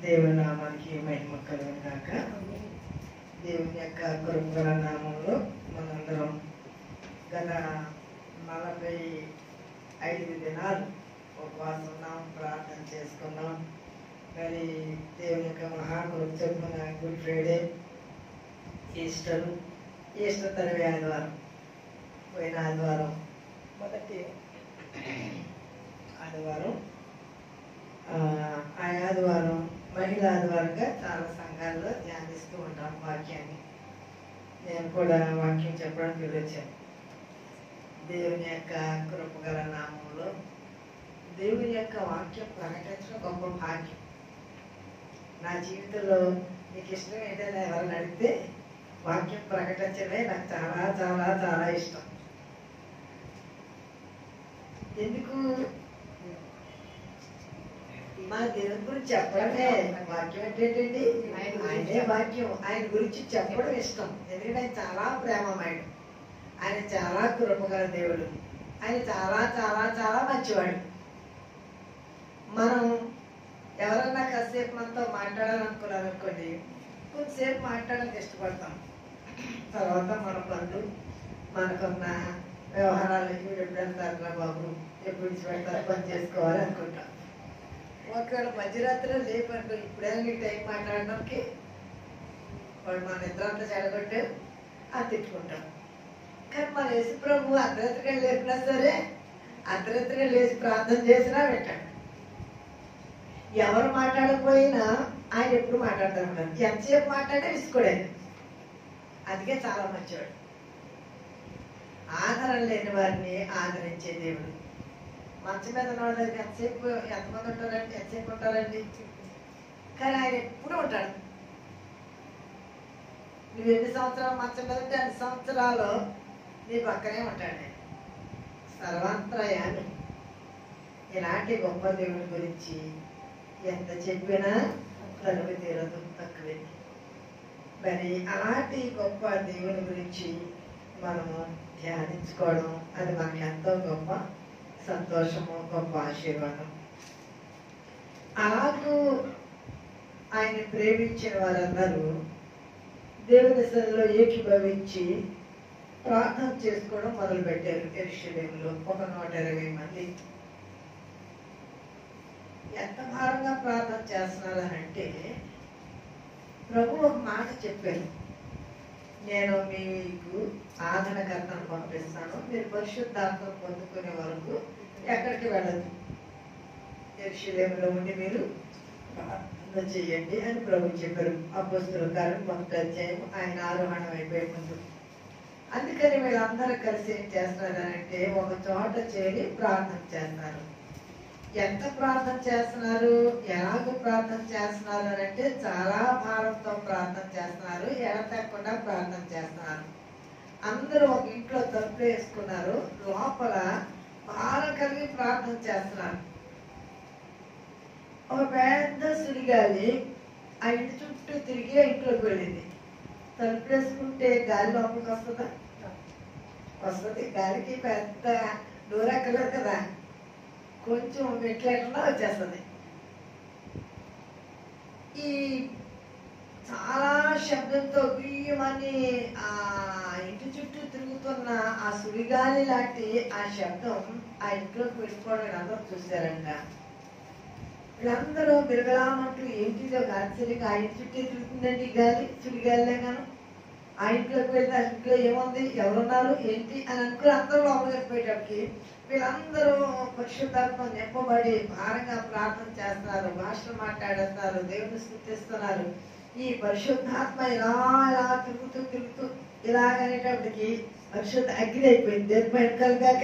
దేవుని నామానికి మహిమ కలుగును గాక. దేవుని యొక్క కృపగల నామంలో మనందరం గత 45 దినాలు ఉపవాసం ఉన్నాం, ప్రార్థన చేసుకున్నాం. మరి దేవుని యొక్క మహాకృప చొప్పున గుడ్ ఫ్రైడే, ఈస్టర్ తరవి ఆదివారం, పోయిన ఆదివారం మొదటి ఆదివారం, ఆ ఆదివారం మహిళా ఆదివారంగా చాలా సంఘాల్లో ధ్యానిస్తూ ఉంటాం వాక్యాన్ని. నేను కూడా వాక్యం చెప్పడానికి వెళ్ళొచ్చాను. దేవుని యొక్క కృపగల నామంలో దేవుని యొక్క వాక్యం ప్రకటించడం గొప్ప భాగ్యం. నా జీవితంలో నీకు ఇష్టం ఏంటంటే ఎవరిని అడిగితే వాక్యం ప్రకటించడమే నాకు చాలా చాలా చాలా ఇష్టం. ఎందుకు? మా దేవుని గురించి చెప్పడమే వాక్యం. ఏంటండి? ఆయనే వాక్యం. ఆయన గురించి చెప్పడం ఇష్టం. ఎందుకంటే ఆయన చాలా ప్రేమమయుడు, ఆయన చాలా కృపగల దేవుడు, ఆయన చాలా చాలా చాలా మంచివాడు. మనం ఎవరన్నా కాసేపు మనతో మాట్లాడాలనుకున్నారనుకోండి, కొంతసేపు మాట్లాడడానికి ఇష్టపడతాం. తర్వాత మన పనులు, మనకున్న వ్యవహారాలు, ఇప్పుడు ఎప్పుడు వెళ్తారా బాబు, ఎప్పుడు పెడతారు, పని చేసుకోవాలి అనుకుంటాం. ఒకవేళ మధ్యరాత్రిలో లేపండి, ఇప్పుడైనా నీకు టైం మాట్లాడడానికి, వాడు మన నిద్రంతా చెడగొట్టు అది తిట్టుకుంటాం. కానీ మన యేసు ప్రభు అర్ధరాత్రిగా లేపినా సరే, అర్ధరాత్రిగా లేచి ప్రార్థన చేసినా పెట్టాడు. ఎవరు మాట్లాడకపోయినా ఆయన ఎప్పుడు మాట్లాడతారు. ఎంతసేపు మాట్లాడే విసుకోడాను. అందుకే చాలా మంచివాడు. ఆదరణ లేని వారిని ఆదరించే దేవుడు. మంచం మీద ఉన్న వాళ్ళ దగ్గర ఎంతమంది ఉంటారండి? ఎంతసేపు ఉంటారండి? కానీ ఆయన ఎప్పుడు ఉంటాడు. నువ్వు ఎన్ని సంవత్సరాలు మంచం మీద ఉంటే అన్ని సంవత్సరాలు నీ పక్కనే ఉంటాడు. సర్వాంతరయాన్ని. ఇలాంటి గొప్ప దేవుడి గురించి ఎంత చెప్పినా తలుపు తీరదు, తక్కువే. మరి అలాంటి గొప్ప దేవుని గురించి మనము ధ్యానించుకోవడం, అది మనకి ఎంతో గొప్ప సంతోషము, గొప్ప ఆశీర్వాదం. అలాగూ ఆయన ప్రేమించిన వారందరూ దేవుని సన్నిధిలో ఏకీభవించి ప్రార్థన చేసుకోవడం మొదలుపెట్టారు. యెరూషలేములో ఒక 120 మంది. ఎంత భారంగా ప్రార్థన చేస్తున్నారు అని అంటే, ప్రభు ఒక మాట చెప్పారు, నేను మీకు ఆదరణకర్తను పంపిస్తాను, మీరు పరిశుద్ధాత్మ పొందుకునే వరకు ఎక్కడికి వెళ్ళదు, యెరూషలేములో ఉండి మీరు ప్రార్థన చేయండి అని ప్రభు చెప్పారు. అపోస్తలుల కార్యం 1వ అధ్యాయం, ఆయన ఆరోహణం అయిపోయే ముందు. అందుకని వీళ్ళందరూ కలిసి ఏం చేస్తున్నారంటే, ఒక చోట చేరి ప్రార్థన చేస్తున్నారు. ఎంత ప్రార్థన చేస్తున్నారు, ఎలాగ ప్రార్థన చేస్తున్నారు అని అంటే, చాలా భారంతో ప్రార్థన చేస్తున్నారు, ఎడతెక్కకుండా ప్రార్థన చేస్తున్నారు. అందరూ ఒక ఇంట్లో తలుపులు వేసుకున్నారు, లోపల భారం కలిగి ప్రార్థన చేస్తున్నారు. ఒక పెద్ద సుడిగాలి ఆ ఇంటి చుట్టూ తిరిగి ఇంట్లోకి వెళ్ళింది. తలుపు వేసుకుంటే గాలి లోపలికి వస్తుందా? వస్తుంది. గాలికి పెద్ద దూరెక్కలేదు కదా, కొంచెం మెట్లెట్లా వచ్చేస్తుంది. ఈ చాలా శబ్దంతో బియ్యమని ఆ ఇంటి చుట్టూ తిరుగుతున్న ఆ సుడిగాలి లాంటి ఆ శబ్దం ఆ ఇంట్లోకి వెళ్ళిపోవడం అందరూ చూశారంట. వీళ్ళందరూ బిరగలామంటూ ఏంటిదో ఆశ్చర్యంగా, ఆ ఇంటి చుట్టూ తిరుగుతుందండి గాలి, సుడిగాలిగాను. ఆ ఇంట్లోకి వెళ్తే ఆ ఇంట్లో ఏముంది, ఎవరున్నారు, ఏంటి అని అనుకుని అందరూ లోపలికి పోయేటప్పటికి వీళ్ళందరూ పరిశుద్ధాత్మ నింపబడి భారంగా ప్రార్థన చేస్తున్నారు, భాషలు మాట్లాడేస్తున్నారు, దేవుని స్తుతిస్తున్నారు. ఈ పరిశుద్ధాత్మ ఇలా ఇలా తిరుగుతూ తిరుగుతూ ఇలాగనేటప్పటికి పరిశుద్ధ అగ్ని అయిపోయింది. దేవుని వెనకాలగాక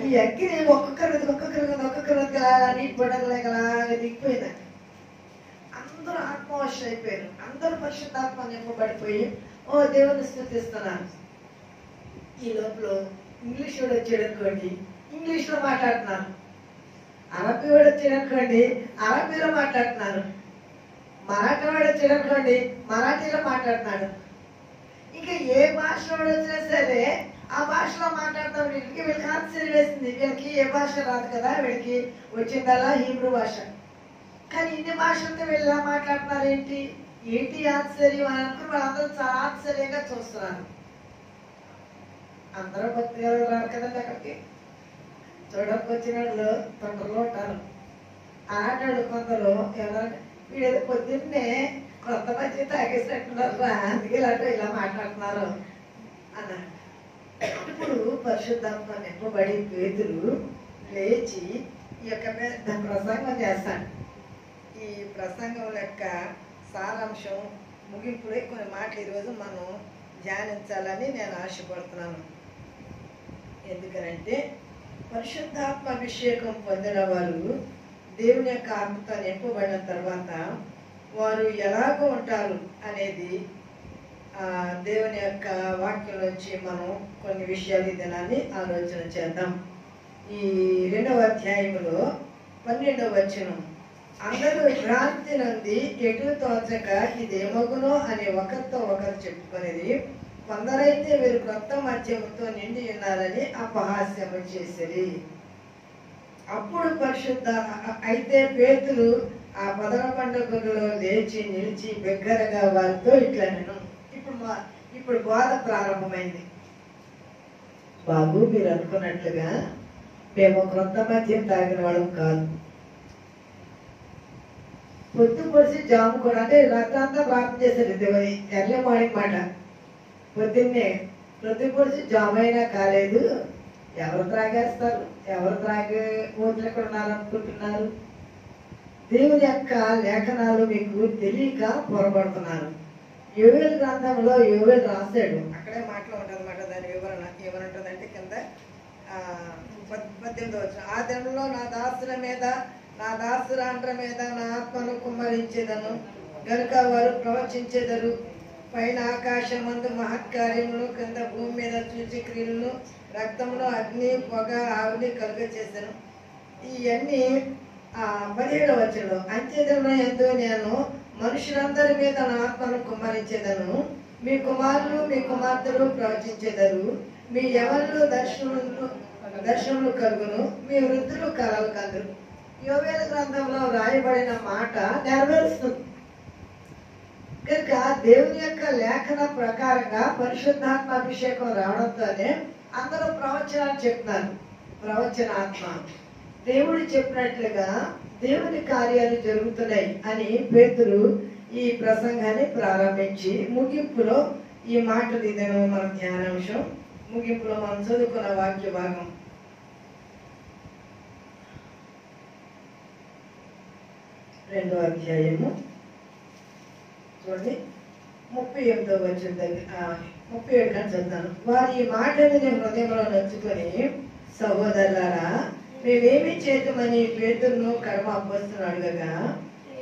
ఈ అగ్ని ఒక్కొక్కరి నీటి పడగలాగా దిగిపోయింది. అందరూ ఆత్మవశ అయిపోయారు. అందరూ పరిశుద్ధాత్మ నింపబడిపోయి ఓ దేవుని స్తుతిస్తున్నారు. ఈ లోపల ఇంగ్లీష్ వాడు వచ్చాడు అనుకోండి, ఇంగ్లీష్ లో మాట్లాడుతున్నారు. అరబీ వాడు వచ్చాడు అనుకోండి, అరబీలో మాట్లాడుతున్నారు. మరాఠీ వాడు వచ్చాడు అనుకోండి, మరాఠీలో మాట్లాడుతున్నాడు. ఇంకా ఏ భాష వాడు వచ్చినా సరే ఆ భాషలో మాట్లాడతాం. వీళ్ళకి ఆశ్చర్యం వేసింది. వీళ్ళకి ఏ భాష రాదు కదా, వీళ్ళకి వచ్చిందల్లా హీబ్రూ భాష. కానీ ఇన్ని భాషలతో వీళ్ళు ఎలా మాట్లాడుతున్నారు ఏంటి ఏంటి ఆశ్చర్యం అని అనుకుని వాళ్ళందరూ చాలా ఆశ్చర్యంగా చూస్తున్నారు. అందరూ భక్తిగా రారు కదండి అక్కడికి. చూడడానికి వచ్చిన వాళ్ళు తొందరలో ఉంటారు. ఆటాడు కొందరు ఎవరంటే వీడేదో పొద్దున్నే కొత్త మంచి తాగేసినట్టున్నారు, అందుకే ఇలా మాట్లాడుతున్నారు అన్నారు. అప్పుడు పరిశుద్ధాత్మ నింపబడి పేతురు లేచి ఈ యొక్క పెద్ద ప్రసంగం చేస్తాడు. ఈ ప్రసంగం యొక్క సారాంశం ముగింపుడే కొన్ని మాటలు ఈరోజు మనం ధ్యానించాలని నేను ఆశపడుతున్నాను. ఎందుకనంటే పరిశుద్ధాత్మ అభిషేకం పొందిన వారు దేవుని యొక్క ఆత్మతో నింపబడిన తర్వాత వారు ఎలాగో ఉంటారు అనేది దేవుని యొక్క వాక్యం నుంచి మనం కొన్ని విషయాలు దినాన్ని ఆలోచన చేద్దాం. ఈ 2వ అధ్యాయంలో 12వ వచనం, అందరూ భ్రాంతి నుండి ఎటు తోచక ఇదేమగునో అని ఒకరితో ఒకరు చెప్పుకునేది, కొందరైతే వీరు క్రొత్త మద్యముతో నిండి ఉన్నారని అపహాస్యము చేసిరి. అప్పుడు అయితే పేతురు ఆ పదవ పండుగలో లేచి నిలిచి బిగ్గరగా వారితో ఇట్లా నేను ఇప్పుడు బోధ ప్రారంభమైంది. బాబు, మీరు అనుకున్నట్లుగా మేము క్రొత్త మద్యం తాగిన వాళ్ళం కాదు. పొద్దు పొడిచి జాము కూడా అంటే రాత్రంతా ప్రార్థన చేశారు. ఇది ఎర్లీ మార్నింగ్ మాట. పొద్దున్నే పొద్దు పొడిచి జాము అయినా కాలేదు. ఎవరు త్రాగేస్తారు? ఎవరు త్రాగే ఊర్లు ఎక్కడ ఉన్నారనుకుంటున్నారు? దేవుని యొక్క లేఖనాలు మీకు తెలియక పొరపడుతున్నారు. యోవేలు గ్రంథంలో యోవేలు రాశాడు, అక్కడే మాటలో ఉంటుంది అన్నమాట. దాని వివరణ ఏమనుంటుందంటే కింద 18వ వచనం, ఆ దినంలో నా దాసుల మీద నా దాసురాండ్ర మీద నా ఆత్మను కుమ్మరించేదను గనుక వారు ప్రవచించేదరు. పైన ఆకాశమందు మహత్కార్యమును, కింద భూమి మీద చూచి క్రియలను, రక్తమును, అగ్ని, పొగ, ఆవిని కలుగ చేశాను. ఇవన్నీ 17వ వచనంలో, అంత్యదినమున యందు నేను మనుషులందరి మీద నా ఆత్మను కుమ్మరించేదను. మీ కుమారులు మీ కుమార్తెలు ప్రవచించేదరు. మీ యవనులు దర్శనములు కలుగును. మీ వృద్ధులు కలలు కందురు. యోవేలు గ్రంథంలో రాయబడిన మాట నెరవేరుస్తుంది కనుక దేవుని యొక్క లేఖన ప్రకారంగా పరిశుద్ధాత్మ అభిషేకం రావడంతోనే అందరూ ప్రవచనాలు చెప్తున్నారు. ప్రవచనాత్మ దేవుడు చెప్పినట్లుగా దేవుని కార్యాలు జరుగుతున్నాయి అని పేతురు ఈ ప్రసంగాన్ని ప్రారంభించి ముగింపులో ఈ మాటలు ఇదేమో మన ధ్యానాంశం. ముగింపులో మనం చదువుకున్న వాక్య భాగం 2వ అధ్యాయము చూడండి 38వ వచనం దగ్గర 37 కానీ చదువుతాను. వారి ఈ మాటని నేను హృదయంలో నచ్చుకొని, సహోదరులారా మేమేమి చేద్దామని పేతురును కడమ అప్పొస్తలు అడగగా,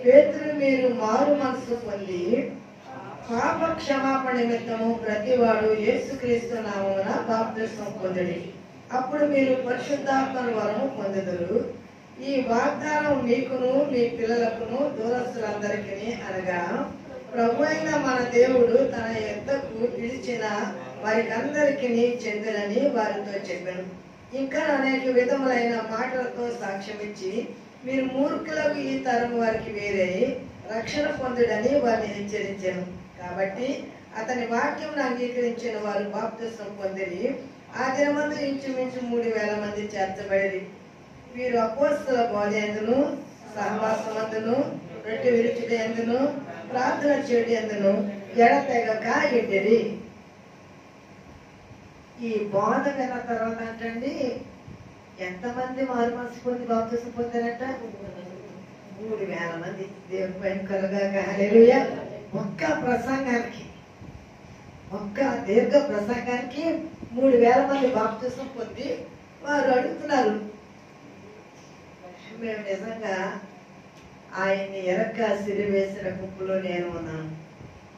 పేతురు మీరు మారు మనసు పొంది పాప క్షమాపణ నిమిత్తము ప్రతివాడు యేసుక్రీస్తు నామమున బాప్తిస్మం పొందుడి, అప్పుడు మీరు పరిశుద్ధాత్మ వరము పొందుదురు. ఈ వాగ్దానం మీకును మీ పిల్లలకును దూరస్తులందరికీ అనగా ప్రభు అయిన మన దేవుడు తన యొద్దకు పిలిచిన వారికందరికీ చెందునని వారితో చెప్పాను. ఇంకా అనేక విధములైన మాటలతో సాక్ష్యం ఇచ్చి మీరు మూర్ఖులకు ఈ తరం వారికి వేరే రక్షణ పొందుడని వారిని హెచ్చరించాను. కాబట్టి అతని వాక్యం అంగీకరించిన వారు బాప్తిస్మం పొందిరి. ఆ దినమందు ఇంచుమించు 3,000 మంది చేర్చబడి వీరు అపోస్తల బోధ యందును, సహవాసమందును, రొట్టె విరుచుట యందును, ప్రార్థన చేయడం యందును ఎడతెగక ఉండిరి. ఈ బోధ విన్న తర్వాత అంటండి ఎంతమంది మారు మనసు పొంది బాప్తిస్మం పొందారట? 3,000 మంది. దేవుని పైన కలుగాక హల్లెలూయా. ఒక్క దీర్ఘ ప్రసంగానికి 3,000 మంది బాప్తిస్మం పొంది వారు అడుగుతున్నారు, మేము నిజంగా ఆయన్ని ఎరక్క సిరివేసిన గుంపులో నేను ఉన్నాను.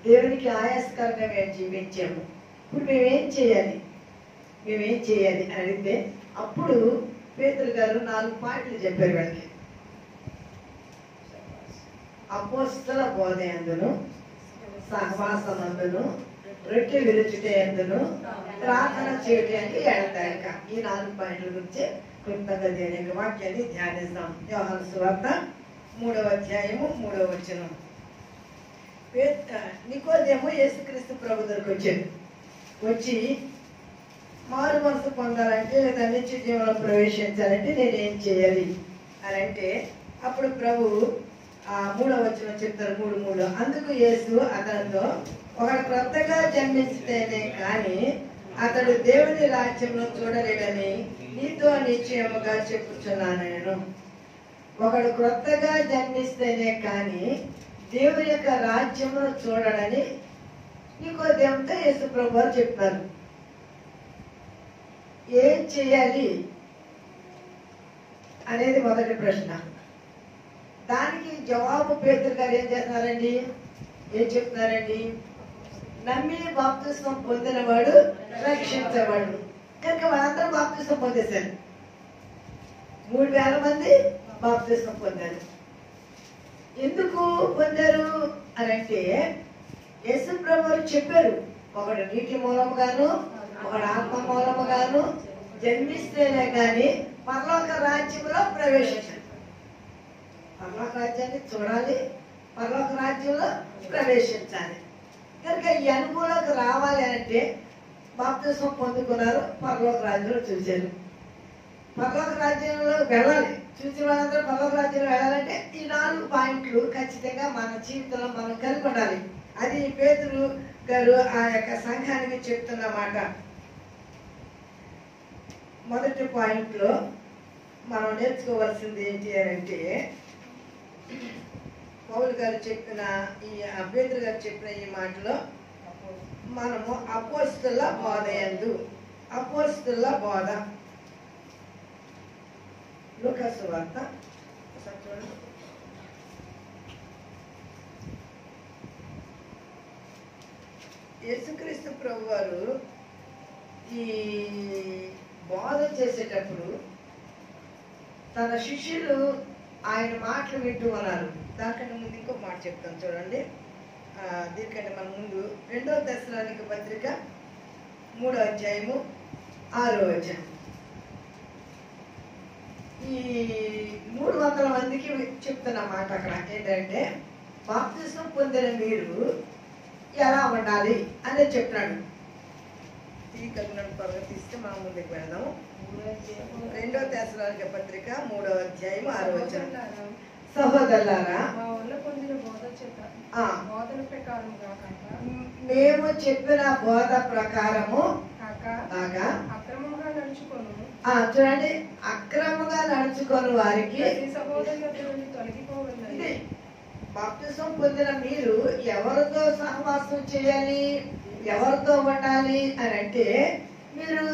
దేవునికి ఆయాస్కరంగా మేము జీవించాము. ఇప్పుడు మేమేం చేయాలి అని అడిగితే అప్పుడు పేతురు గారు 4 పాయింట్లు చెప్పారు వాళ్ళకి. అపోస్తల బోధ యందును, సహవాసమందును, రొట్టె విరుచుట యందును, ప్రార్థన చేయడానికి ఎడతెగక. ఈ 4 పాయింట్ల గురించి క్లుప్తంగా దేవుని వాక్యాన్ని ధ్యానిస్తాం. యోహాను సువార్త 3వ అధ్యాయము 3వ వచనం. నికోదేము యేసుక్రీస్తు ప్రభు దగ్గరకు వచ్చాడు. వచ్చి మారు మనసు పొందాలంటే లేదా నిత్య జీవనంలో ప్రవేశించాలంటే నేనేం చేయాలి అని అంటే అప్పుడు ప్రభు 3వ వచనం చెప్తారు 3:3. అందుకు యేసు అతనితో, ఒకడు క్రొత్తగా జన్మిస్తేనే కానీ అతడు దేవుని రాజ్యంలో చూడలేడని నీతో నిశ్చయముగా చెప్పుచున్నాను నేను. ఒకడు క్రొత్తగా జన్మిస్తేనే కానీ దేవుని యొక్క రాజ్యంలో చూడడని నికోదేముతో యేసు ప్రభు చెప్తారు. ఏం చేయాలి అనేది మొదటి ప్రశ్న. దానికి జవాబు పేతురు గారు ఏం చేస్తున్నారండి, ఏం చెప్తున్నారండి? నమ్మి బాప్తిస్మం పొందినవాడు రక్షించవాడు. కనుక వాళ్ళందరూ బాప్తిస్మం పొందేశారు. 3,000 మంది బాప్తిస్మం పొందారు. ఎందుకు పొందారు అని అంటే యేసు ప్రభువు చెప్పారు, ఒకడు నీటి మూలముగాను ఒకడు ఆత్మ మూలముగాను జన్మిస్తేనే కానీ పరలోక రాజ్యంలో ప్రవేశించాలి. పరలోక రాజ్యాన్ని చూడాలి, పరలోక రాజ్యంలో ప్రవేశించాలి. కనుక ఈ అనుభవంలోకి రావాలి అంటే బాప్తిస్మం పొందుకున్నారు, పరలోక రాజ్యంలో చూశారు. పరలోక రాజ్యంలో వెళ్ళాలి, చూసిన వాళ్ళందరూ పరలోక రాజ్యంలో వెళ్ళాలంటే ఈ 4 పాయింట్లు ఖచ్చితంగా మన జీవితంలో మనం కలిగి ఉండాలి. అది పేతురు గారు ఆ యొక్క సంఘానికి చెప్తున్న మాట. మొదటి పాయింట్లో మనం నేర్చుకోవాల్సింది ఏంటి అంటే పౌలు గారు చెప్పిన పేతురు గారు చెప్పిన ఈ మాటలో మనము అపోస్తలుల బోధ యందు, అపోస్తలుల బోధ, లూకా సువార్త చూడండి. యేసుక్రీస్తు ప్రభు వారు ఈ బోధ చేసేటప్పుడు తన శిష్యులు ఆయన మాటలు వింటూ ఉన్నారు. దానికంటే ముందు ఇంకో మాట చెప్తాను చూడండి. దీనికంటే మన ముందు 2వ దశలోనిక పత్రిక 3వ అధ్యాయము 6వ వచనం. ఈ 300 మందికి చెప్తున్న మాట అక్కడ ఏంటంటే బాప్తిస్మం పొందిన మీరు ఎలా ఉండాలి అనేది చెప్తాడు. ఈ కలుగునట్టు త్వరగా తీస్తే మనం ముందుకు వెళ్దాము. 2వ దశలోనిక పత్రిక 3వ అధ్యాయము 6వ వచనం. సహోదరులారా, మేము చెప్పిన బోధ ప్రకారము చూడండి, అక్రమంగా నడుచుకొని వారికి బాప్తిస్మం పొందిన మీరు ఎవరితో సహవాసం చేయాలి, ఎవరితో ఉండాలి అని అంటే మీరు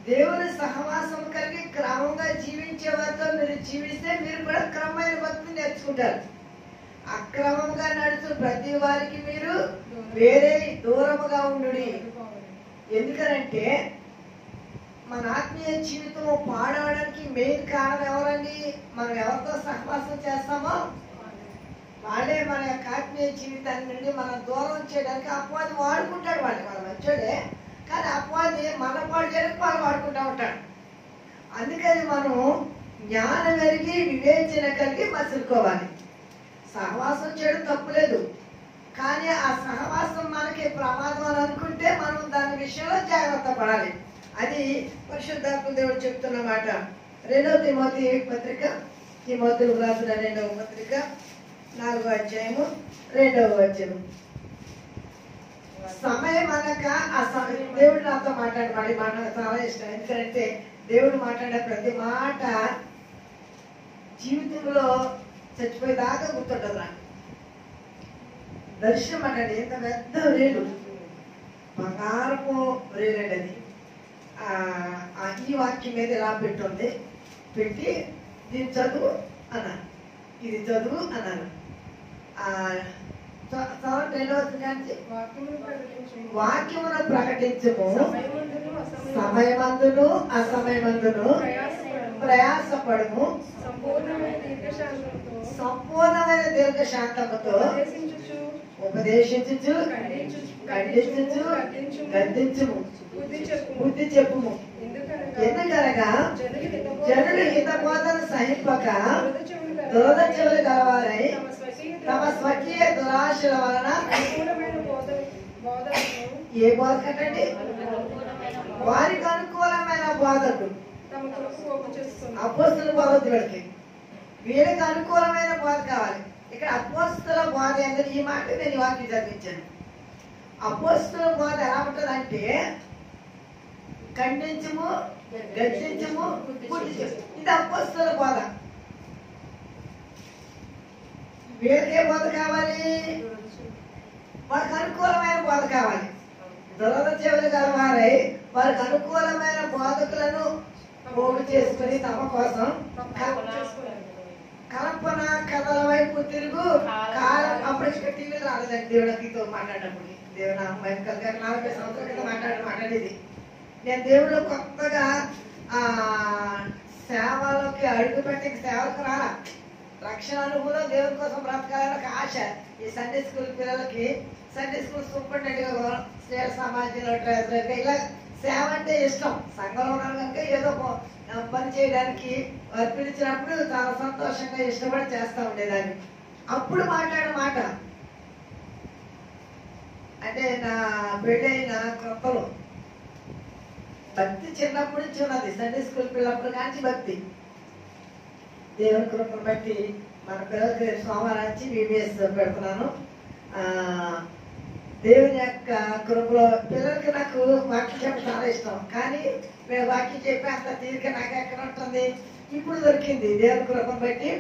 దేవుని సహవాసం కలిగి క్రమంగా జీవించే వారితో మీరు జీవిస్తే మీరు కూడా క్రమమైన భక్తిని నేర్చుకుంటారు. అక్రమంగా నడుచు ప్రతి వారికి మీరు వేరే దూరముగా ఉండు. ఎందుకనంటే మన ఆత్మీయ జీవితం పాడవడానికి మెయిన్ కారణం ఎవరండి? మనం ఎవరితో సహవాసం చేస్తామో వాళ్ళే మన యొక్క ఆత్మీయ జీవితాన్ని నుండి మనం దూరం చేయడానికి అపవాది వాడుకుంటాడు. వాళ్ళ మంచోడే, కానీ అపవాది మన పాడు చేయడానికి వాళ్ళు వాడుకుంటూ ఉంటాడు. అందుకని మనం జ్ఞానం ఎరిగి వివేచన కలిగి మసులుకోవాలి. సహవాసం చేయడం తప్పులేదు, కానీ ఆ సహవాసం మనకి ప్రమాదం అని అనుకుంటే మనం దాని విషయంలో జాగ్రత్త పడాలి. అది పరిశుద్ధాత్మ దేవుడు చెప్తున్న మాట. 2వ తిమోతి పత్రిక, తిమోతికి రాసిన 2వ పత్రిక 4వ అధ్యాయము 2వ వచనం. సమయం అనక ఆ సమయం దేవుడు నాతో మాట్లాడమని మాట చాలా ఇష్టం. ఎందుకంటే దేవుడు మాట్లాడే ప్రతి మాట జీవితంలో చచ్చిపోయేదాకా గుర్తుంటుంది నాకు. దర్శనం అంటే ఎంత పెద్ద రేలు, బంగారపు రేలండి అది. ఈ వాక్యం మీద ఇలా పెట్టుంది, పెట్టి దీన్ని చదువు అన్నాను, ఇది చదువు అన్నాను. వాక్యమును ప్రకటించము, సమయమందును అసమయమందును ప్రయాసపడము, సంపూర్ణమైన దీర్ఘశాంతముతో ఉపదేశించుచు ఖండించుచు గద్దించుము, బుద్ధి చెప్పుము. ఎందుకనగా జనులు హితబోధన సహింపక దురద చెవులు గలవారు తమ స్వకీయ దురాశల వలన ఏ బోధ కట్టండి? వారికి అనుకూలమైన బోధకు అపోస్తుల బోధ వీళ్ళకి, వీళ్ళకి అనుకూలమైన బోధ కావాలి. ఇక్కడ అపోస్తుల బోధ అనేది ఈ మాట నేను వాక్యం చదివించాను. అపోస్తుల బోధ ఎలా ఉంటుందంటే ఖండించము, గర్జించము, బుద్ధి చెప్పు. ఇది అపోస్తుల బోధ. వీళ్ళకే బోధ కావాలి? వాళ్ళకి అనుకూలమైన బోధ కావాలి. దురద చెవులు గలవారై వారికి అనుకూలమైన బోధకులను పోగు చేసుకుని తమ కోసం కల్పన కథల వైపు తిరుగు కాలం. అప్పుడు టీవీలు రాలేదండి దేవుడితో మాట్లాడినప్పుడు. దేవుడు 40 సంవత్సరాల కింద మాట్లాడేది. నేను దేవుడు కొత్తగా సేవలోకి అడుగు పెట్టి సేవకు రాలా. రక్షణ అనుభవం దేవుని కోసం బ్రతకాలని ఒక ఆశ. ఈ సండే స్కూల్ పిల్లలకి సండే స్కూల్ సూపరింటెండెంట్గా, స్నేహ సమాజంలో ట్రెజరర్గా ఇలా సేవ అంటే ఇష్టం. సంఘంలో ఉన్నాను కనుక ఏదో పని చేయడానికి వారు పిలిచినప్పుడు చాలా సంతోషంగా ఇష్టపడి చేస్తూ ఉండేదాన్ని. అప్పుడు మాట్లాడే మాట అంటే నా పెళ్ళైన కొత్తలో భక్తి చిన్నప్పటి నుంచి ఉన్నది. సండే స్కూల్ పిల్లప్పుడు కానీ భక్తి. దేవుని కృపను బట్టి మన పిల్లలకి సోమవారం నుంచి బీబీఎస్ పెడుతున్నాను. దేవుని యొక్క కృపలో పిల్లలకి నాకు వాక్యం చెప్పడం చాలా ఇష్టం. కానీ మేము వాక్యం చెప్పే అంత తీరిక నాకు ఎక్కడ ఉంటుంది? ఇప్పుడు దొరికింది దేవుని కృపను బట్టి.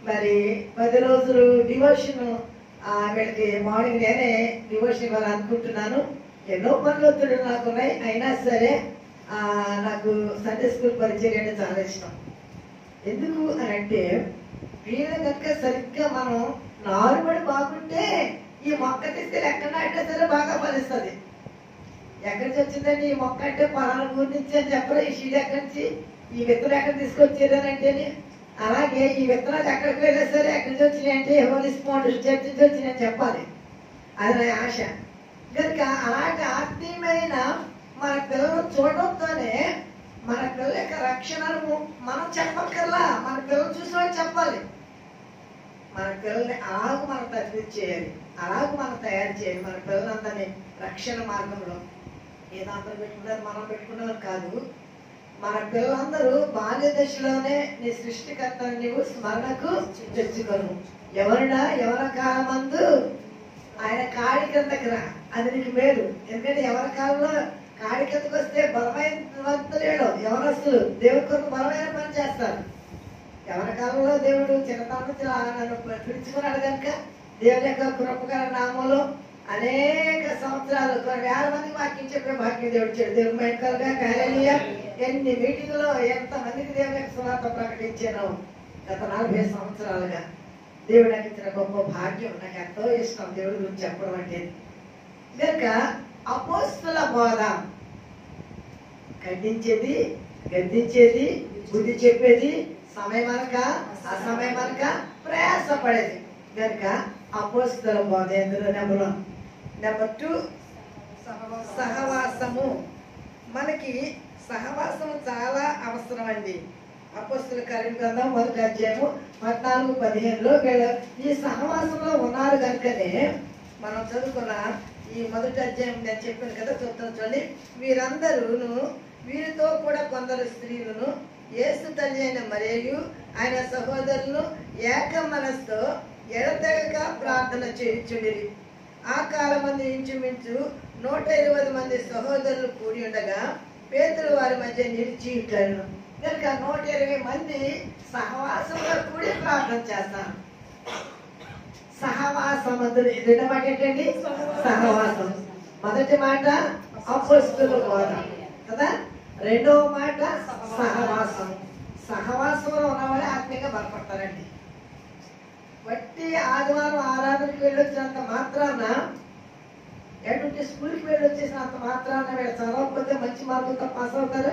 మరి 10 రోజులు డివోషన్ వీళ్ళకి మార్నింగ్ నేనే డివోషన్ ఇవ్వాలనుకుంటున్నాను. ఎన్నో పనులు ఒత్తిడి నాకు ఉన్నాయి. అయినా సరే నాకు సండే స్కూల్ పరిచయం అంటే చాలా ఇష్టం. ఎందుకు అని అంటే వీళ్ళ కనుక సరిగ్గా మనం నారుబడి బాగుంటే ఈ మొక్క తీస్తే ఎక్కడ నాటినా సరే బాగా ఫలిస్తుంది. ఎక్కడి నుంచి వచ్చిందండి ఈ మొక్క అంటే పలానా ఊరి నుంచి అని చెప్పరు. ఈ సీడ్ ఎక్కడి నుంచి, ఈ విత్తనం ఎక్కడ తీసుకొచ్చేదని అంటేనే. అలాగే ఈ విత్తనాలు ఎక్కడికి వెళ్ళా సరే ఎక్కడి నుంచి వచ్చినాయి అంటే హోలీ స్పాండ్ చర్చ్ నుంచి వచ్చినాయని చెప్పాలి. అది నా ఆశ. కనుక అలాంటి ఆత్మీయమైన మన పిల్లలు చూడడంతోనే మన పిల్లల యొక్క రక్షణను మనం చెప్పక్కర్లా, మన పిల్లలు చూసిన చెప్పాలి. మన పిల్లల్ని అలాగూ మనం తరబితి చేయాలి, అలాగూ మనం తయారు చేయాలి. మన పిల్లలందరినీ రక్షణ మార్గంలో ఏదో అందరూ పెట్టుకున్నారు మనం పెట్టుకున్నారు కాదు. మన పిల్లలందరూ బాల్య దశలోనే నీ సృష్టికర్తను నీవు స్మరణకు తెచ్చుకోను. ఎవరుడా ఎవరి కాలమందు ఆయన కాడి కిందకి రా, అది నీకు మేలు. ఎందుకంటే ఎవరి కాలంలో కాడి కిందకు వస్తే బలమైనలేడు. ఎవరస్తులు దేవుడి కొరకు బలమైన పని చేస్తారు. ఎవరి కాలంలో దేవుడు చిన్నతనం నన్ను పిలుచుకున్నాడు కనుక దేవుని యొక్క కృపకర నామంలో అనేక సంవత్సరాలు 1,000 మంది వాక్యం చెప్పే భాగ్యం దేవుడు ఇచ్చాడు. దేవుడు మైకల్గా హల్లెలూయా. ఎన్ని మీటింగ్లో ఎంతమందికి దేవుని యొక్క సువార్త ప్రకటించాను గత 40 సంవత్సరాలుగా. దేవుడు నాకు ఇచ్చిన గొప్ప భాగ్యం. నాకు ఎంతో ఇష్టం దేవుడి గురించి చెప్పడం అంటే. కనుక అపోస్తుల బోధ ఖండించేది, గద్దించేది, బుద్ధి చెప్పేది, సమయమనక అసమయమనక ప్రయాసపడేది. కనుక అపోస్తుల బోధ ఎందులో నెంబర్ 1. నెంబర్ 2 సహవాసము. మనకి సహవాసము చాలా అవసరం అండి. అపోస్తుల కార్యం గ్రంథం 1వ అధ్యాయము 14-15లో ఈ సహవాసంలో ఉన్నారు కనుకనే మనం చదువుకున్న ఈ 1వ అధ్యాయం నేను చెప్పాను కదా, చూడండి. వీరందరూను వీరితో కూడా కొందరు స్త్రీలను యేసు తల్లి అయిన మరియు ఆయన సహోదరులను ఏక మనస్సుతో ఎడతెగక ప్రార్థన చేయుచుండిరి. ఆ కాలమంది ఇంచుమించు 120 మంది సహోదరులు కూడి ఉండగా పేతురు వారి మధ్య నిలిచి ఉంటారు. కనుక 120 మంది సహవాసంలో కూడి ప్రార్థన చేస్తారు. సహవాసం అందులో 2వ మాట ఏంటండి? సహవాసం. మొదటి మాట అపోస్తుల బోధ కదా, 2వ మాట సహవాసం. సహవాసంలో ఉన్నవాళ్ళే ఆత్మీయంగా బలపడతారండి. బట్టి ఆదివారం ఆరాధనకి వెళ్ళొచ్చినంత మాత్రాన, ఎటువంటి స్కూల్కి వెళ్ళొచ్చేసినంత మాత్రాన వీళ్ళు చదవకపోతే మంచి మార్కులతో పాస్ అవుతారు.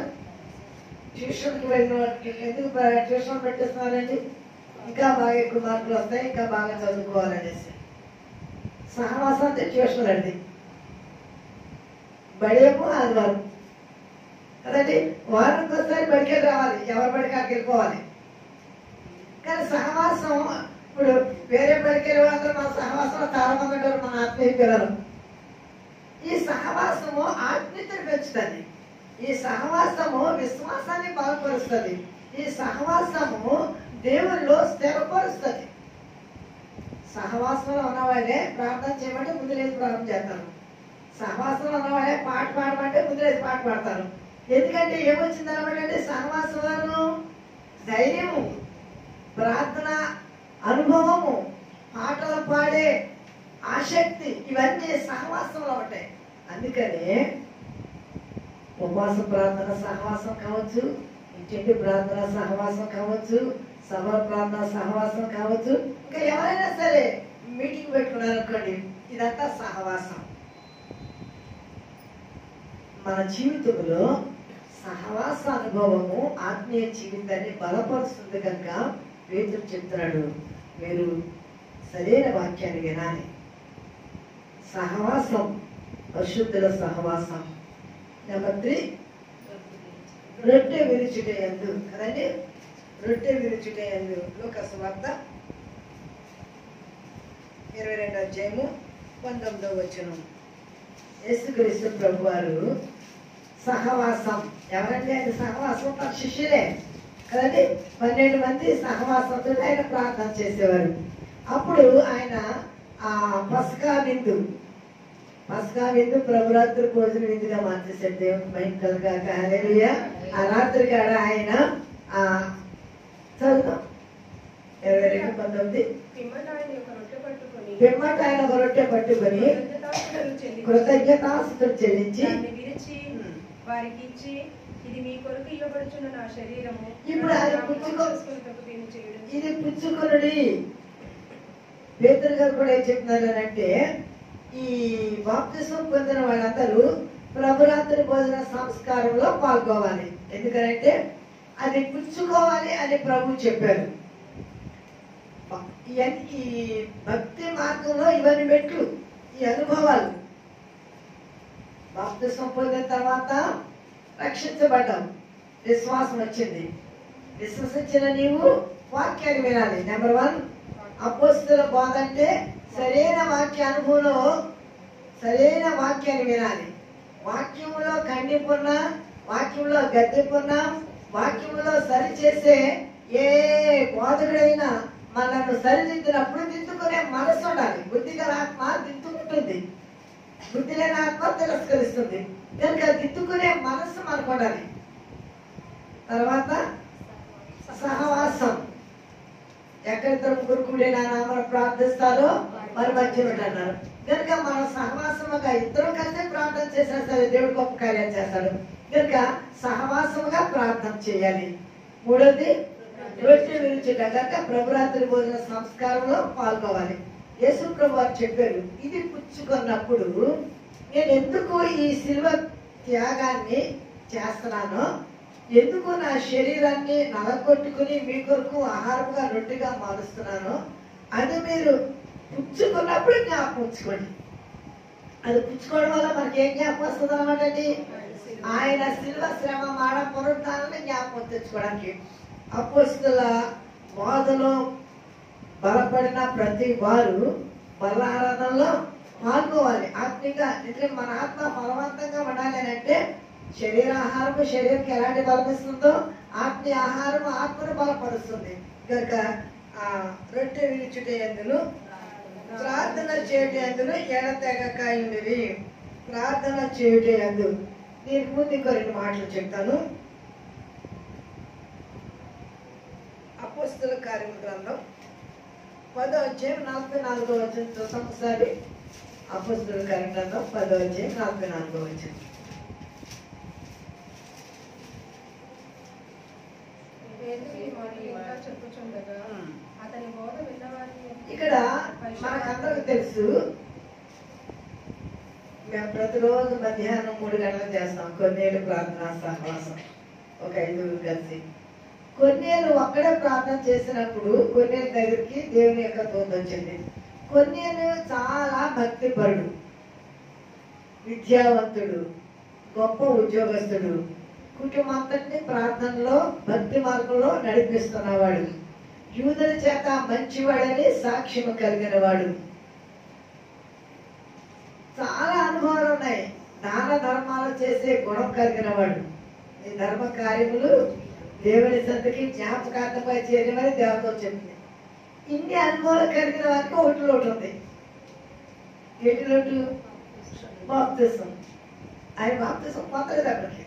ట్యూషన్కి వెళ్ళిన వాటికి ఎందుకు ట్యూషన్ పెట్టేస్తున్నారండి? ఇంకా బాగా ఎక్కువ మార్కులు వస్తాయి, ఇంకా బాగా చదువుకోవాలనేసి. సహవాసం అంటే ట్యూషన్ అండి. బడేమో ఆదివారం కదండి, వారానికి ఒకసారి బడికి రావాలి, ఎవరి బడికి అక్కడికి వెళ్ళిపోవాలి. కానీ సహవాసం ఇప్పుడు వేరే బడి బడికి వెళ్ళే వాళ్ళందరూ మన సహవాసంలో చాలా మంది ఉంటారు, మన ఆత్మీయ పిల్లలు. ఈ సహవాసము ఆత్మీయతను పెంచుతుంది. ఈ సహవాసము విశ్వాసాన్ని బలపరుస్తుంది. ఈ సహవాసము దేవుల్లో స్థిరపరుస్తుంది. సహవాసంలో ఉన్నవాళ్ళే ప్రార్థన చేయమంటే ముందు లేచి ప్రార్థన చేస్తాను. సహవాసంలో ఉన్నవాళ్ళే పాట పాడమంటే ముందు లేచి పాట పాడతాను. ఎందుకంటే ఏమొచ్చింది అనమాట, సహవాసంలో ధైర్యము, ప్రార్థన అనుభవము, పాటలు పాడే ఆసక్తి, ఇవన్నీ సహవాసంలో ఉంటాయి. అందుకనే ఉపవాస ప్రార్థన సహవాసం కావచ్చు, ఇంటి ప్రార్థన సహవాసం కావచ్చు, సభల ప్రార్థన సహవాసం కావచ్చు, ఇంకా ఎవరైనా సరే మీటింగ్ పెట్టుకున్నారు అనుకోండి, ఇదంతా సహవాసం. మన జీవితంలో సహవాస అనుభవము ఆత్మీయ జీవితాన్ని బలపరుస్తుంది కనుక పేతురు చెప్తున్నాడు, మీరు సరైన వాక్యాన్ని వినాలి. సహవాసం, పరిశుద్ధుల సహవాసం. నెంబర్ 3, రొట్టె విరుచుట యందు కదండి, రొట్టె విరుచుట యందు. లూకా సువార్త 22వ అధ్యాయము 19వ వచనం. యేసుక్రీస్తు ప్రభువారు సహవాసం, ఎవరంటే ఆయన సహవాసం తన శిష్యులే కదండి. 12 మంది సహవాసంతో ఆయన ప్రార్థన చేసేవారు. అప్పుడు ఆయన ఆ పస్కా విందు ప్రభురాత్రి భోజన విందుగా మార్చేశాడు. దేవుని మహిమ కలుగాక. హల్లెలూయా. ఆ రాత్రి కాడ ఆయన చదువుతాం 22:19. పిమ్మట ఆయన ఒక రొట్టె పట్టుకొని కృతజ్ఞతాస్తుతులు చెల్లించి వారికి ఇచ్చి, ఇది మీ కొరకు ఇవ్వబడుచున్న నా శరీరము, ఇప్పుడు ఇది పుచ్చుకొనుడి. పేతురు గారు కూడా ఏం చెప్తున్నారు అంటే, ఈ బాప్తిసం పొందిన వాళ్ళందరూ ప్రభురాత్రి భోజన సంస్కారంలో పాల్గొవాలి. ఎందుకంటే అది పుచ్చుకోవాలి అని ప్రభు చెప్పారు. ఈ భక్తి మార్గంలో ఇవన్నీ మెట్లు, ఈ అనుభవాలు. బాప్తిసం పొందిన తర్వాత రక్షించబడ్డాం, విశ్వాసం వచ్చింది. విశ్వసించిన నీవు వాక్యాన్ని వినాలి. నెంబర్ 1, అపోస్తలుల బోధ అంటే సరైన వాక్య అనుభవంలో సరైన వాక్యాన్ని వినాలి. వాక్యంలో ఖండిపున్న, వాక్యంలో గద్దెపున్న, వాక్యంలో సరిచేసే ఏ బోధకుడైనా మనల్ని సరిదిద్దినప్పుడు దిద్దుకునే మనసు ఉండాలి. బుద్ధి గల ఆత్మ దిద్దుకుంటుంది, బుద్ధి లేని ఆత్మ తిరస్కరిస్తుంది. కనుక దిద్దుకునే మనసు మనకు ఉండాలి. తర్వాత సహవాసం. ఎక్కడితో ముగ్గురు కూడి నా నామమున ప్రార్థిస్తారో మరి మధ్య అన్నారు. కనుక మన సహవాసముగా ఇద్దరు కలిసి ప్రార్థన చేసినా సరే దేవుడు గొప్ప కార్యం చేస్తాడు. కనుక సహవాసముగా ప్రార్థన చేయాలి. 3వది రొట్టె విరుచుట. కనుక ప్రభురాత్రి భోజన సంస్కారంలో పాల్గొవాలి. యేసు ప్రభు వారు చెప్పారు, ఇది పుచ్చుకున్నప్పుడు నేను ఎందుకు ఈ శిలువ త్యాగాన్ని చేస్తున్నానో, ఎందుకు నా శరీరాన్ని నలగొట్టుకుని మీ కొరకు ఆహారముగా రొట్టెగా మారుస్తున్నానో అది మీరు పుచ్చుకున్నప్పుడు జ్ఞాపకం ఉంచుకోండి. అది పుచ్చుకోవడం వల్ల మనకి ఏం జ్ఞాపకం వస్తుంది అనమాట అండి, ఆయన శిల్వ శ్రమ మాడ పునరుద్ధానాన్ని జ్ఞాపకం తెచ్చుకోవడానికి. అపోస్తలుల బోధలో బలపడిన ప్రతి వారు బల ఆరాధనలో పాల్గొవాలి ఆత్మీయంగా. ఎందుకంటే మన ఆత్మ బలవంతంగా ఉండాలి అని అంటే శరీరాహారము శరీరానికి ఎలాంటి బలమిస్తుందో ఆత్మీయ ఆహారం ఆత్మను బలపరుస్తుంది. కనుక రొట్టె విరుచుట యందును ప్రార్థన చేయుట యందును ఎడతెగక ఉండిరి. ప్రార్థన చేయుట యందు. దీనికి ముందు ఇంకో 2 మాటలు చెప్తాను. అపోస్తలుల కార్యముల గ్రంథం 10వ అధ్యాయం 44వ వచనం చూద్దాం ఒకసారి. అపోస్తలుల కార్యముల గ్రంథం 10వ అధ్యాయం 44వ వచనం. ఇక్కడ మనకందరికి తెలుసు, మేము ప్రతిరోజు మధ్యాహ్నం 3 గంటలకు చేస్తాం కొన్నేళ్ళు ప్రార్థన సహవాసం, ఒక 5 కలిసి. కొన్నేళ్ళు ఒక్కడే ప్రార్థన చేసినప్పుడు కొన్నేళ్ళ దగ్గరికి దేవుని యొక్క దూత వచ్చింది. కొన్నేళ్ళు చాలా భక్తిపరుడు, విద్యావంతుడు, గొప్ప ఉద్యోగస్తుడు, కుటుంబంతటిని ప్రార్థనలో భక్తి మార్గంలో నడిపిస్తున్నవాడు. యూదుల చేత మంచివాడని సాక్ష్యం కలిగిన వాడు. చాలా అనుభవాలు ఉన్నాయి. దాన ధర్మాలు చేసే గుణం కలిగిన వాడు. ఈ ధర్మ కార్యములు దేవుని సంతకి జ్ఞాపకార్థంపై చేరమని దేవతో చెప్పింది. ఇన్ని అనుభవాలు కలిగిన వారికి ఒకటి లోటు ఉంది. ఏంటి లోటు? బాప్తిసం. ఆయన బాప్తిసం పొందలేదు అక్కడికి.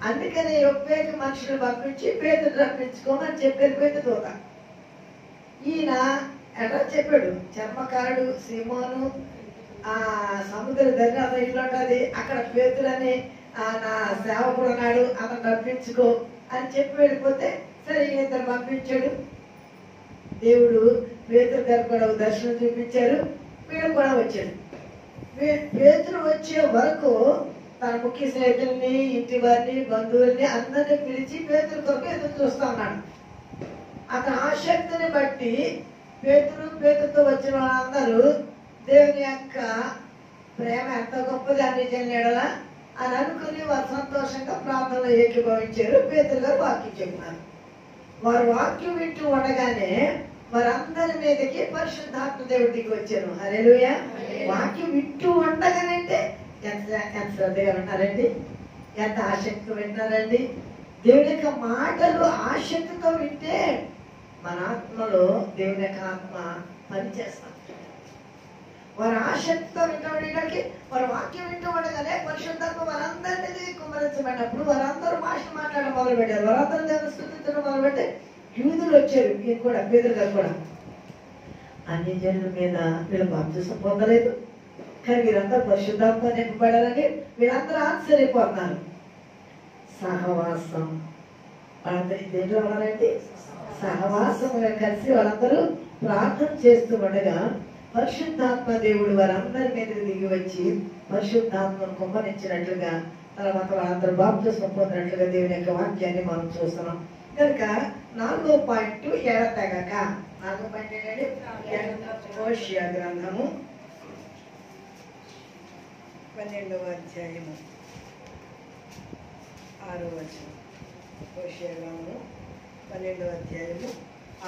అందుకని ఒప్పేకి మనుషులు పంపించి పేతురు రప్పించుకోమని చెప్పారు. పేతురు దూత ఈయన ఎట్లా చెప్పాడు, చర్మకారుడు సీమోను ఆ సముద్ర దగ్గర ఇల్లు ఉంటుంది, అక్కడ పేతురని నా సేవకుడు ఉన్నాడు, అతను రప్పించుకో అని చెప్పి వెళ్ళిపోతే సరే ఇద్దరు పంపించాడు. దేవుడు పేతురు గారు కూడా దర్శనం చూపించారు. వీడు కూడా వచ్చాడు. పేతురు వచ్చే వరకు తన ముఖ్య స్నేహితుల్ని, ఇంటి వారిని, బంధువుల్ని అందరినీ పిలిచి పేతురు కొరకు ఎదురు చూస్తా ఉన్నాడు. అతని ఆసక్తిని బట్టి పేతురుతో వచ్చిన వాళ్ళందరూ దేవుని యొక్క ప్రేమ ఎంత గొప్పది అన్ని చేయలేడలా అని అనుకుని వారు సంతోషంగా ప్రార్థనలో ఏకీభవించారు. పేతురు గారు వాక్యం చెప్పినారు. వారు వాక్యం వింటూ ఉండగానే వారందరి మీదకి పరిశుద్ధాత్మ దేవుడికి వచ్చాను. హల్లెలూయా. వాక్యం వింటూ ఉండగానంటే ఎంత శ్రద్ధగా వింటారండి, ఎంత ఆసక్తితో వింటారండి. దేవుని యొక్క మాటలు ఆసక్తితో వింటే మన ఆత్మలో దేవుని యొక్క ఆత్మ పనిచేస్తాం. వారు ఆసక్తితో వింటానికి వారు వాక్యం వింటూ ఉండగానే పరిశుద్ధాత్మ వారందరినీ కుమ్మరించబడినప్పుడు వారందరూ భాష మాట్లాడడం మొదలు పెట్టారు. వారందరూ దేవుని స్తుతించడం మొదలుపెట్టి యూదులు వచ్చారు. ఈయన కూడా పేతురు గారు కూడా. అన్ని జనుల మీద వీళ్ళు బాప్తిసం పొందలేదు, కానీ వీరందరూ పరిశుద్ధాత్మ నింపబడాలని వీళ్ళందరూ ఆశ్చర్యపోతున్నారు. సహవాసం వాళ్ళందరూ దేంట్లో ఉన్నారండి? సహవాసంగా కలిసి వాళ్ళందరూ ప్రార్థన చేస్తూ ఉండగా పరిశుద్ధాత్మ దేవుడు వారందరి మీద దిగి వచ్చి పరిశుద్ధాత్మను కుమ్మరించినట్లుగా తర్వాత వాళ్ళందరూ బాప్తిసం పొందినట్లుగా దేవుని యొక్క వాక్యాన్ని మనం చూస్తున్నాం. కనుక 4వ పాయింట్ ఎడతెగక. 4వ పాయింట్ ఏంటంటే హోషేయ గ్రంథము 12వ అధ్యాయము 6వ వచనం. హోషేయ గ్రంథము 12వ అధ్యాయము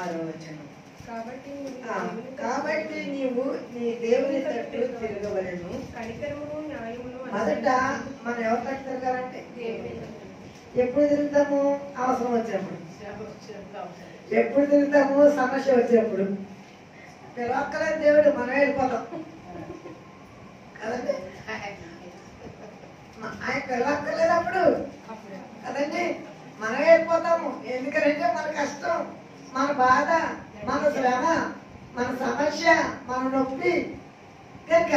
6వ వచనం. కాబట్టి నీవు నీ దేవుని తట్టు తిరగవలెను. కనికరమును న్యాయమును మొదట మనం ఎవరి తట్టు తిరగాలంటే ఎప్పుడు తిరుగుతాము? అవసరం వచ్చినప్పుడు. ఎప్పుడు తిరుగుతాము? సమస్య వచ్చినప్పుడు. పిలవక్కలేదు దేవుడు, మనం వెళ్ళిపోతాం కదండి. ఆయన పిలవక్కలేదు అప్పుడు కదండి, మనం వెళ్ళిపోతాము. ఎందుకంటే మన కష్టం, మన బాధ, మన శ్రమ, మన సమస్య, మన నొప్పి కనుక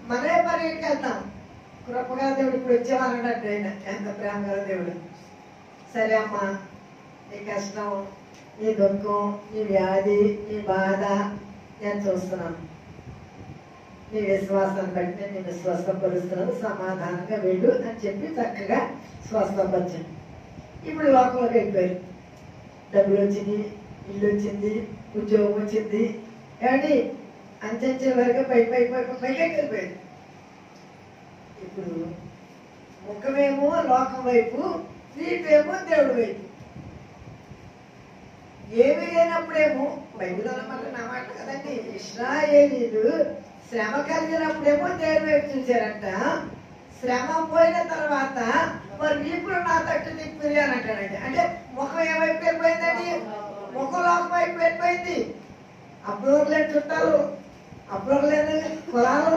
మనమే పరిగెట్టుకు వెళ్తాం. కృపగా దేవుడు ఇప్పుడు వచ్చేవాళ్ళంటే ఆయన ఎంత ప్రేమ గల దేవుడు. సరే అమ్మా, నీ కష్టం, నీ దుఃఖం, నీ వ్యాధి, నీ బాధ నేను చూస్తున్నాను. నీ విశ్వాసాన్ని బట్టి నేను నిన్ను స్వస్థపరుస్తున్నాను, సమాధానంగా వెళ్ళు అని చెప్పి చక్కగా స్వస్థపరిచాను. ఇప్పుడు లోకంలోకి వెళ్ళిపోయారు. డబ్బులు వచ్చింది, ఇల్లు వచ్చింది, ఉద్యోగం వచ్చింది, ఏమండి అంచెంచెల వరకు పైకి వెళ్ళిపోయారు. ఇప్పుడు ముఖమేమో లోకం వైపు, వీపేమో దేవుడి వైపు. ఏమీ లేనప్పుడేమో బైబిల్ అన్నమాట నా మాట కదండి, ఇశ్రాయేలీలు శ్రమ కలిగినప్పుడేమో దేవుడి వైపు చూశారంట. శ్రమ పోయిన తర్వాత మరి వీపులు నా తట్టు తిప్పిరి అని అంటాడండి. అంటే ముఖం ఏమైపు వెళ్ళిపోయిందండి? ముఖం లోకం వైపు వెళ్ళిపోయింది. అప్పుడు వరకు లేని చుట్టాలు, అప్పుడు వరకు లేని కులాలు,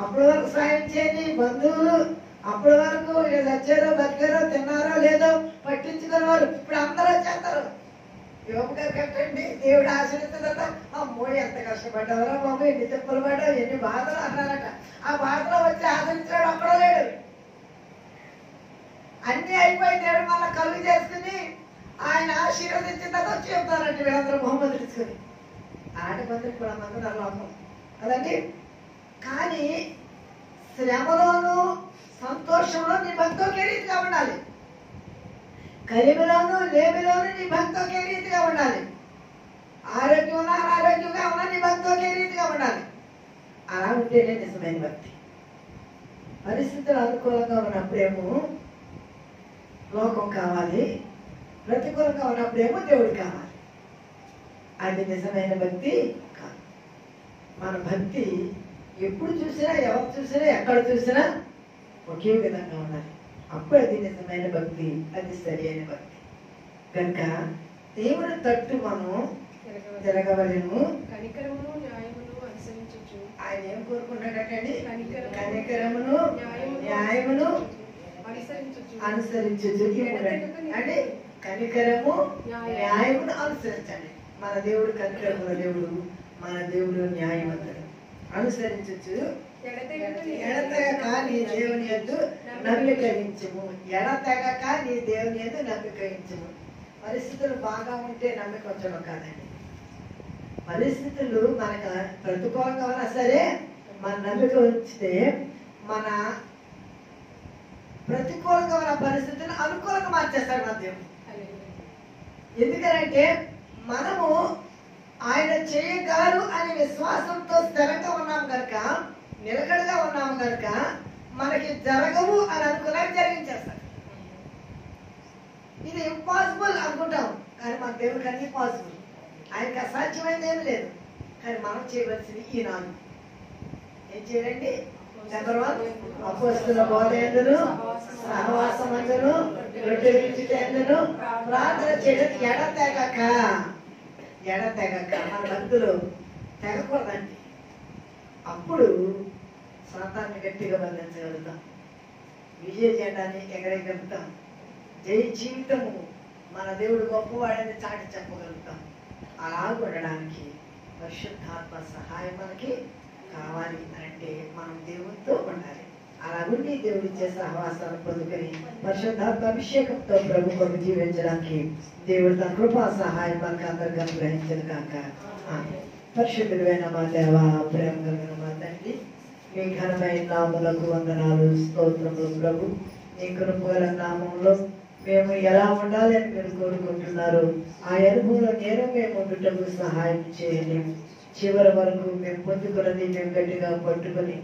అప్పటి వరకు సాయం చేయని బంధువులు, అప్పటి వరకు వచ్చారో బతికారో తిన్నారో లేదో పట్టించుకునే వాళ్ళు ఇప్పుడు అందరూ వచ్చేస్తారు. యువకుగా కట్టండి, దేవుడు ఆశ్రయిస్తుందట. అమ్మో ఎంత కష్టపడ్డావరా బాబు, ఎన్ని తిప్పలు పడ్డావు, ఎన్ని బాధలు అన్నారట. ఆ బాధలో వచ్చి ఆదరించాడు అక్కడో లేడు. అన్ని అయిపోయి దేవుడు మళ్ళీ కలుగు చేసుకుని ఆయన ఆశీర్వదించిన తర్వాత వచ్చి చెప్తారంటే వీళ్ళందరూ బహుమతులు తీసుకుని. అలాంటి మందికి కూడా మంది లోకం కదండి. కానీ శ్రమలోను సంతోషంలో నీ భక్తి ఒకే రీతిగా ఉండాలి. కలిమిలోను లేమిలోను నీ భక్తి ఒకే రీతిగా ఉండాలి. ఆరోగ్యంగా అనారోగ్యంగా ఉన్నా నీ భక్తి ఒకే రీతిగా ఉండాలి. అలా ఉంటేనే నిజమైన భక్తి. పరిస్థితులు అనుకూలంగా ఉన్నప్పుడేమో లోకం కావాలి, ప్రతికూలంగా ఉన్నప్పుడేమో దేవుడు కావాలి. అది నిజమైన భక్తి కాదు. మన భక్తి ఎప్పుడు చూసినా, ఎవరు చూసినా, ఎక్కడ చూసినా ఒకే విధంగా ఉండాలి. అప్పుడు అది నిజమైన భక్తి, అది సరి అయిన భక్తి. కనుక దేవుని తట్టు మనం తిరగవలెను. కనికరమును న్యాయమును అనుసరించు. ఆయన ఏం కోరుకుంటాడటండి? కనికరమును న్యాయమును అనుసరించు. అనుసరించు. అంటే కనికరము న్యాయమును అనుసరించండి. మన దేవుడు కనికరముల దేవుడు, మన దేవుడు న్యాయవంతుడు. అనుసరించు. ఎడతెగక నీ దేవుని యందు నమ్మిక ఉంచుము. ఎడతెగక నీ దేవుని యందు నమ్మిక ఉంచుము. పరిస్థితులు బాగా ఉంటే నమ్మిక ఉంచడం కాదండి. పరిస్థితులు మనకు ప్రతికూలంగా ఉన్నా సరే మన నమ్మిక ఉంచితే మన ప్రతికూలంగా ఉన్న పరిస్థితులను అనుకూలంగా మార్చేస్తాడు మన దేవుడు. ఎందుకంటే మనము ఆయన చేయగలరు అనే విశ్వాసంతో స్థిరంగా ఉన్నాము కనుక, నిలకడగా ఉన్నాము కనుక మనకి జరగవు అని అనుకున్నాక జరిగించేస్తాడు. ఇది ఇంపాసిబుల్ అనుకుంటాం, కానీ మన దేవుడికి అన్ని పాసిబుల్. ఆయనకి అసాధ్యమైనది ఏమి లేదు. కానీ మనం చేయవలసింది ఈ 4. ఏం చేయండి? నెంబర్ 1, అపోస్తుల బోధ ఎందును, సహవాసం అందును, రొట్టె విరుచుట ఎందును ప్రార్థన చేయడం. ఎడతెగక మన భక్తులు తెగకూడదండి. అప్పుడు సాతాన్ని గట్టిగా బంధించగలుగుతాం, విజయ జెండాన్ని ఎగరేగలుగుతాం, జై జీవితము మన దేవుడు గొప్పవాడని చాటి చెప్పగలుగుతాం. అలా ఉండడానికి పరిశుద్ధాత్మ సహాయం మనకి కావాలి అంటే మనం దేవునితో ఉండాలి. అలా ఉండి దేవుడిచ్చే సహవాసాన్ని పొందుకొని పరిశుద్ధాత్మ అభిషేకంతో ప్రభు కొరకు జీవించడానికి దేవుడు తన కృపా సహాయం మనకు అందరికీ అనుగ్రహించను కాక. పరిశుద్ధుడైన మా దేవ, ప్రేమ కలిగిన మా తండ్రి, మీ ఘనమైన నామములకు వందనాలు, స్తోత్రములు ప్రభు. నీ కృపగల నామంలో మేము ఎలా ఉండాలి అని మీరు కోరుకుంటున్నారు. ఆ అనుభవంలో నేను మేము ఉండుటకు సహాయం చేయండి. చివరి వరకు మేము పొందుకున్నది మేము గట్టిగా పట్టుకొని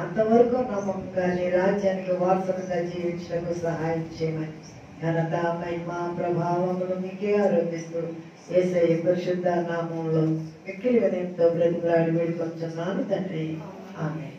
అంతవరకు నమ్మకంగా నీ రాజ్యానికి వారసంగా జీవించడానికి సహాయం చేయమని ఘనత, మహిమ, ప్రభావములు మీకే ఆరోపిస్తూ యేసయ్య పరిశుద్ధ నామంలో మిక్కిలి వినయంతో బ్రతిమలాడి వేడుకొంచున్నాను తండ్రి. ఆమేన్.